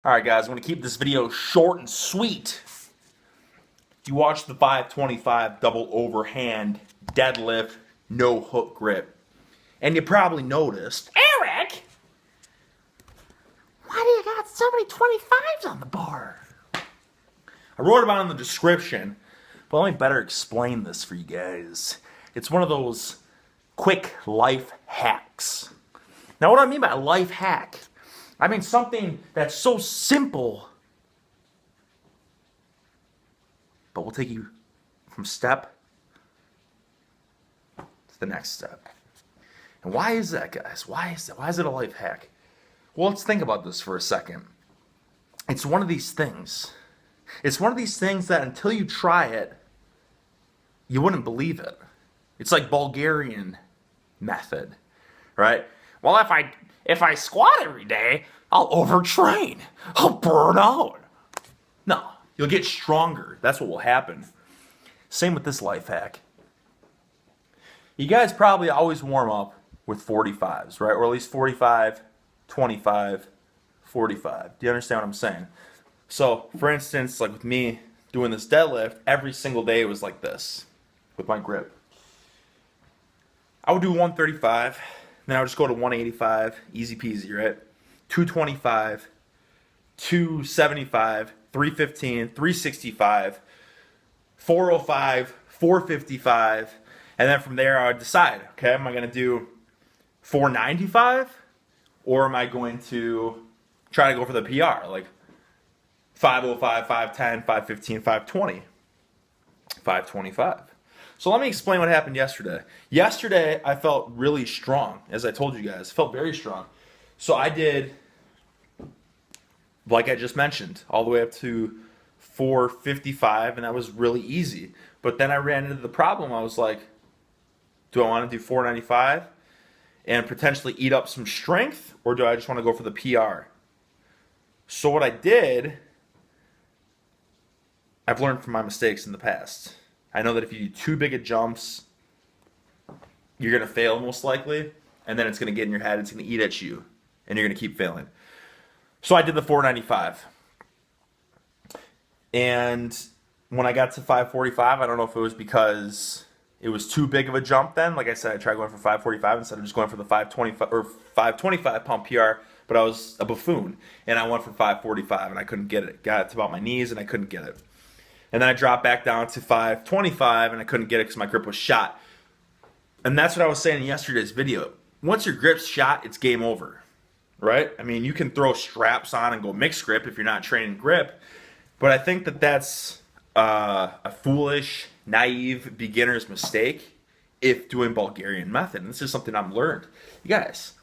Alright guys, I'm going to keep this video short and sweet. You watched the 525 double overhand deadlift, no hook grip. And you probably noticed, Eric, why do you got so many 25s on the bar? I wrote about it in the description, but let me better explain this for you guys. It's one of those quick life hacks. Now what do I mean by life hack? I mean something that's so simple, but will take you from step to the next step. And why is that, guys? Why is that? Why is it a life hack? Well, let's think about this for a second. It's one of these things. It's one of these things that until you try it, you wouldn't believe it. It's like Bulgarian method, right? Well, if I squat every day, I'll overtrain. I'll burn out. No, you'll get stronger. That's what will happen. Same with this life hack. You guys probably always warm up with 45s, right? Or at least 45, 25, 45. Do you understand what I'm saying? So, for instance, like with me doing this deadlift, every single day it was like this with my grip. I would do 135, then I would just go to 185, easy peasy, right? 225, 275, 315, 365, 405, 455, and then from there I would decide, okay, am I going to do 495 or am I going to try to go for the PR, like 505, 510, 515, 520, 525. So let me explain what happened yesterday. Yesterday, I felt really strong, as I told you guys. Felt very strong. So I did, like I just mentioned, all the way up to 455, and that was really easy. But then I ran into the problem. I was like, do I want to do 495 and potentially eat up some strength, or do I just want to go for the PR? So what I did, I've learned from my mistakes in the past. I know that if you do too big of jumps, you're going to fail most likely, and then it's going to get in your head, it's going to eat at you, and you're going to keep failing. So I did the 495. And when I got to 545, I don't know if it was because it was too big of a jump then. Like I said, I tried going for 545 instead of just going for the 525 or 525 pump PR, but I was a buffoon, and I went for 545, and I couldn't get it. Got it to about my knees, and I couldn't get it. And then I dropped back down to 525, and I couldn't get it because my grip was shot. And that's what I was saying in yesterday's video. Once your grip's shot, it's game over, right? I mean, you can throw straps on and go mixed grip if you're not training grip, but I think that that's a foolish, naive beginner's mistake if doing Bulgarian method. And this is something I've learned. You guys,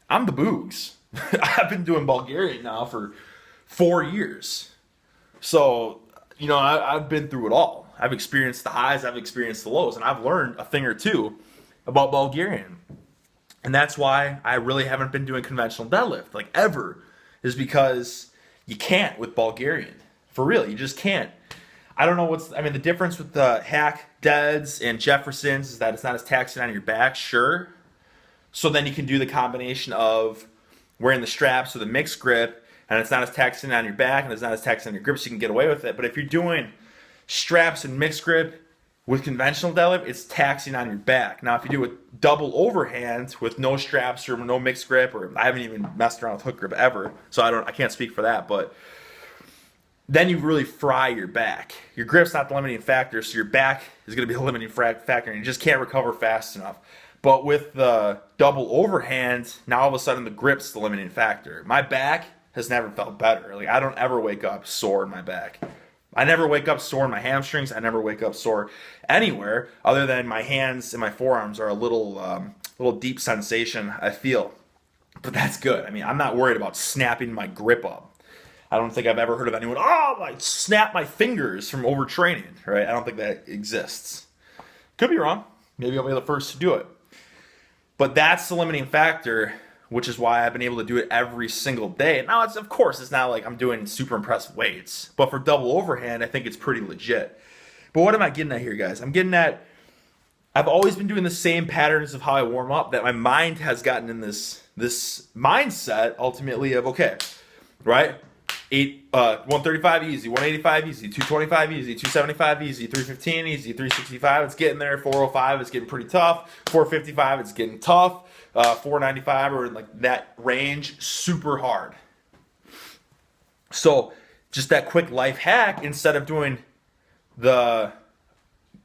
I'm the Boogs. I've been doing Bulgarian now for 4 years. So, you know, I've been through it all. I've experienced the highs, I've experienced the lows, and I've learned a thing or two about Bulgarian. And that's why I really haven't been doing conventional deadlift, like ever, is because you can't with Bulgarian. For real, you just can't. I don't know the difference with the hack deads and Jeffersons is that it's not as taxing on your back, sure. So then you can do the combination of wearing the straps with a mixed grip, and it's not as taxing on your back, and it's not as taxing on your grip, so you can get away with it. But if you're doing straps and mixed grip with conventional deadlift, it's taxing on your back. Now, if you do it double overhand with no straps or no mixed grip, or I haven't even messed around with hook grip ever, so I can't speak for that, but then you really fry your back. Your grip's not the limiting factor, so your back is going to be the limiting factor, and you just can't recover fast enough. But with the double overhand, now all of a sudden the grip's the limiting factor. My back has never felt better. Like, I don't ever wake up sore in my back. I never wake up sore in my hamstrings. I never wake up sore anywhere other than my hands and my forearms are a little deep sensation I feel. But that's good. I mean, I'm not worried about snapping my grip up. I don't think I've ever heard of anyone, I snap my fingers from overtraining, right? I don't think that exists. Could be wrong. Maybe I'll be the first to do it. But that's the limiting factor, which is why I've been able to do it every single day. Now, of course, it's not like I'm doing super impressive weights, but for double overhand, I think it's pretty legit. But what am I getting at here, guys? I'm getting at, I've always been doing the same patterns of how I warm up, that my mind has gotten in this mindset, ultimately, of, okay, right? 135 easy, 185 easy, 225 easy, 275 easy, 315 easy, 365 it's getting there, 405 it's getting pretty tough, 455 it's getting tough, 495 or like that range, super hard. So just that quick life hack, instead of doing the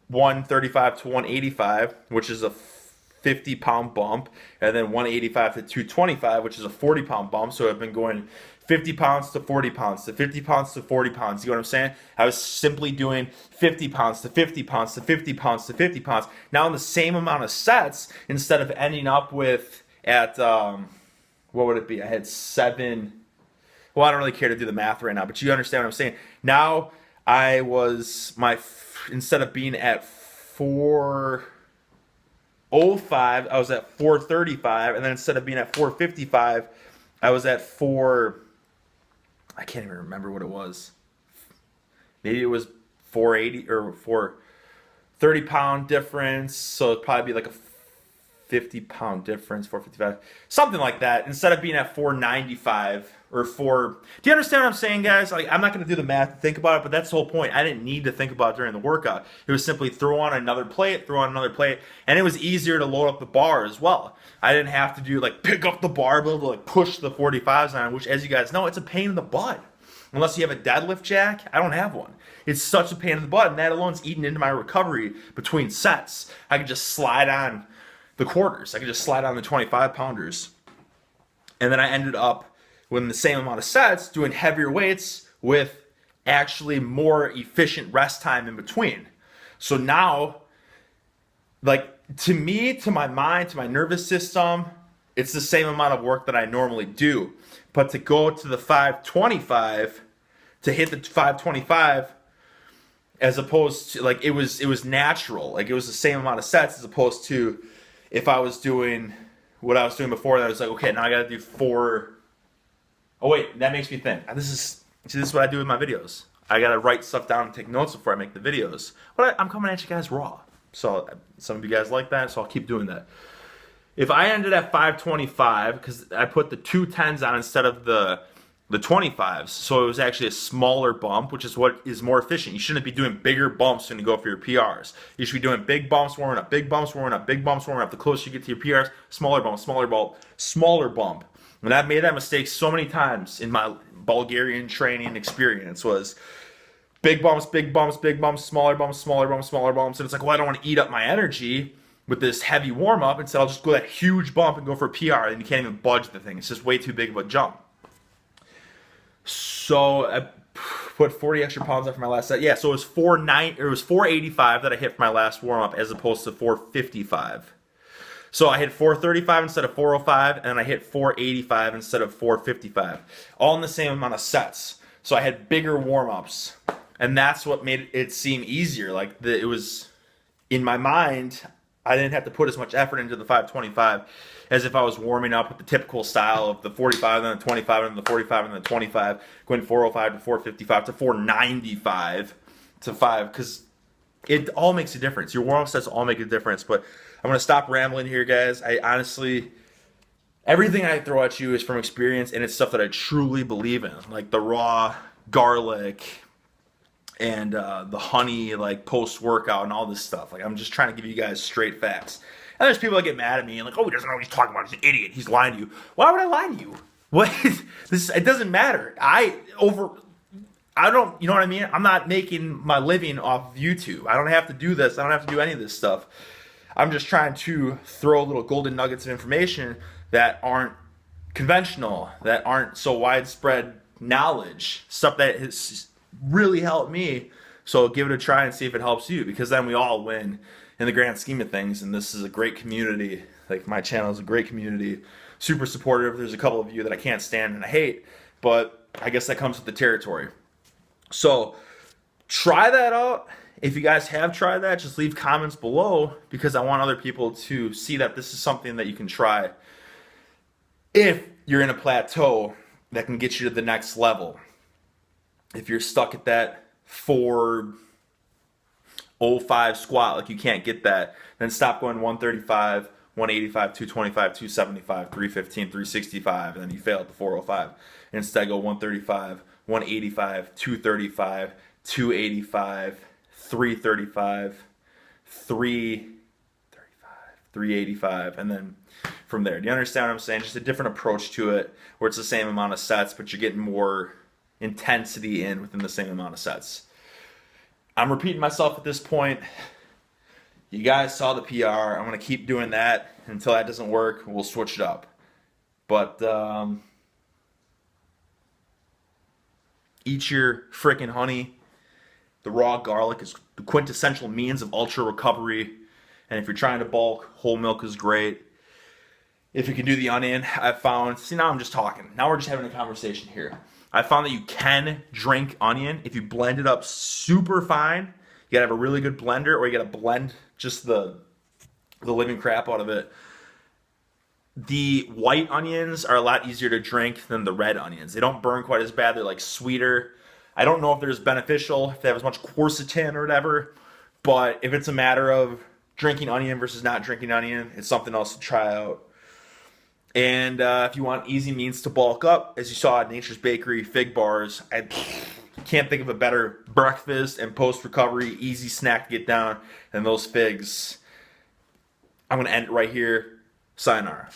135 to 185, which is a 50-pound bump, and then 185 to 225, which is a 40-pound bump. So I've been going 50 pounds to 40 pounds to 50 pounds to 40 pounds. You know what I'm saying? I was simply doing 50 pounds to 50 pounds to 50 pounds to 50 pounds. Now in the same amount of sets, instead of ending up with at what would it be? I had 7. Well, I don't really care to do the math right now, but you understand what I'm saying. Now I was instead of being at 405, I was at 435, and then instead of being at 455, I was at 4. I can't even remember what it was. Maybe it was 480 or 430-pound difference. So it'd probably be like a 50-pound difference, 455, something like that. Instead of being at 495 or 4. Do you understand what I'm saying, guys? Like, I'm not going to do the math to think about it, but that's the whole point. I didn't need to think about it during the workout. It was simply throw on another plate, and it was easier to load up the bar as well. I didn't have to do like pick up the barbell to like push the 45s on, which, as you guys know, it's a pain in the butt. Unless you have a deadlift jack, I don't have one. It's such a pain in the butt, and that alone's eating into my recovery between sets. I could just slide on the quarters. I could just slide on the 25-pounders. And then I ended up with the same amount of sets doing heavier weights with actually more efficient rest time in between. So now, like, to me, to my mind, to my nervous system, it's the same amount of work that I normally do. But to go to the 525, to hit the 525, as opposed to, like, it was natural. Like, it was the same amount of sets as opposed to if I was doing what I was doing before, that I was like, okay, now I got to do 4. Oh, wait, that makes me think. This is what I do with my videos. I got to write stuff down and take notes before I make the videos. But I'm coming at you guys raw. So some of you guys like that, so I'll keep doing that. If I ended at 525, because I put the 210s on instead of the 25s, so it was actually a smaller bump, which is what is more efficient. You shouldn't be doing bigger bumps when you go for your PRs. You should be doing big bumps, warming up, big bumps, warming up, big bumps, warming up. The closer you get to your PRs, smaller bump, smaller bump, smaller bump. And I've made that mistake so many times in my Bulgarian training experience was big bumps, big bumps, big bumps, smaller bumps, smaller bumps, smaller bumps. And it's like, well, I don't want to eat up my energy with this heavy warm-up. Instead, I'll just go that huge bump and go for a PR, and you can't even budge the thing. It's just way too big of a jump. So I put 40 extra pounds on for my last set. Yeah, so it was 485 that I hit for my last warm-up as opposed to 455. So I hit 435 instead of 405, and I hit 485 instead of 455. All in the same amount of sets. So I had bigger warm-ups, and that's what made it seem easier. Like, it was, in my mind, I didn't have to put as much effort into the 525 as if I was warming up with the typical style of the 45 and the 25 and the 45 and the 25, going 405 to 455 to 495 to 5, because it all makes a difference. Your warm-up sets all make a difference. But I'm going to stop rambling here, guys. I honestly, everything I throw at you is from experience, and it's stuff that I truly believe in, like the raw garlic and the honey, like post-workout and all this stuff. Like, I'm just trying to give you guys straight facts. And there's people that get mad at me and like, oh, he doesn't know what he's talking about. He's an idiot. He's lying to you. Why would I lie to you? What? It doesn't matter. I don't, you know what I mean? I'm not making my living off of YouTube. I don't have to do this. I don't have to do any of this stuff. I'm just trying to throw little golden nuggets of information that aren't conventional, that aren't so widespread knowledge, stuff that has really helped me. So give it a try and see if it helps you, because then we all win in the grand scheme of things. And this is a great community. Like, my channel is a great community, super supportive. There's a couple of you that I can't stand and I hate, but I guess that comes with the territory. So try that out. If you guys have tried that, just leave comments below, because I want other people to see that this is something that you can try if you're in a plateau that can get you to the next level. If you're stuck at that 405 squat, like you can't get that, then stop going 135, 185, 225, 275, 315, 365, and then you fail at the 405. Instead, go 135, 185, 235, 285, 335, 335, 385, and then from there. Do you understand what I'm saying? Just a different approach to it where it's the same amount of sets, but you're getting more intensity in within the same amount of sets. I'm repeating myself at this point. You guys saw the PR. I'm going to keep doing that until that doesn't work. We'll switch it up. But eat your freaking honey. The raw garlic is the quintessential means of ultra recovery. And if you're trying to bulk, whole milk is great. If you can do the onion, I found, see, now I'm just talking. Now we're just having a conversation here. I found that you can drink onion if you blend it up super fine. You gotta have a really good blender, or you gotta blend just the living crap out of it. The white onions are a lot easier to drink than the red onions. They don't burn quite as bad. They're like sweeter. I don't know if they're as beneficial, if they have as much quercetin or whatever, but if it's a matter of drinking onion versus not drinking onion, it's something else to try out. And if you want easy means to bulk up, as you saw at Nature's Bakery, fig bars. I can't think of a better breakfast and post-recovery easy snack to get down than those figs. I'm going to end it right here. Sayonara.